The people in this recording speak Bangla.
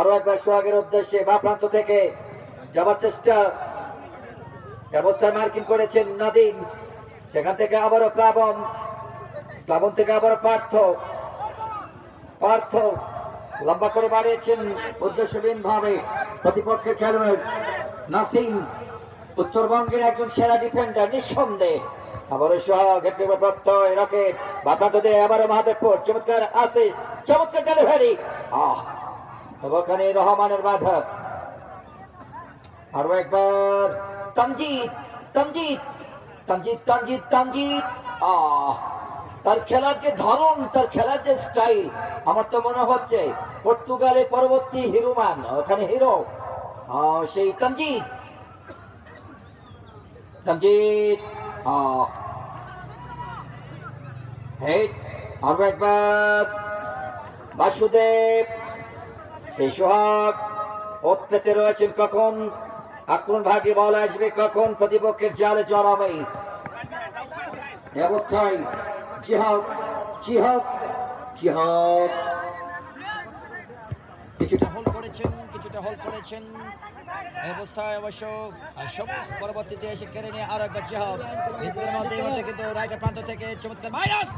আরো একবার সোহাগের উদ্দেশ্যে বা প্রান্ত থেকে যাবার চেষ্টা ব্যবস্থায় মার্কিং করেছেন নাদিম, সেখান থেকে আবারও প্লাবন থেকে আবারও পার্থ লম্বা করে বাড়িয়েছেন উদ্দেশ্যহীন ভাবে প্রতিপক্ষের খেলোয়াড় নাসিম, উত্তরবঙ্গের একজন সেরা ডিফেন্ডার নিঃসন্দেহে। আবারও সোহাগ প্রত্যয় রকেট বা প্রান্ত দিয়ে আবারও মাহাদেবপুর, চমৎকার আসিস, চমৎকার ডেলিভারি, ওখানে রহমানের বাধা। আরো একবার তানজিদ তার খেলার যে ধরন, তার খেলার যে স্টাইল, আমার তো মনে হচ্ছে পর্তুগালের পরবর্তী হিরোমান, ওখানে হিরো সেই তানজিদ আরো একবার বাসুদেব, সেই সোহাগ পথ পেতে রয়েছেন কখন আক্রমণ ভাগে বল আসবে, কখন প্রতিপক্ষের জালে জড়াবে অবস্থায় জিহাদ কিছুটা হোল্ড করেছেন অবস্থায় অবশ্য সবুজ পরবর্তীতে এসে কেড়ে নিয়ে আরো একবার জিহাদ নিজেদের মধ্যে কিন্তু রাইট প্রান্ত থেকে চমৎকার মাইনাস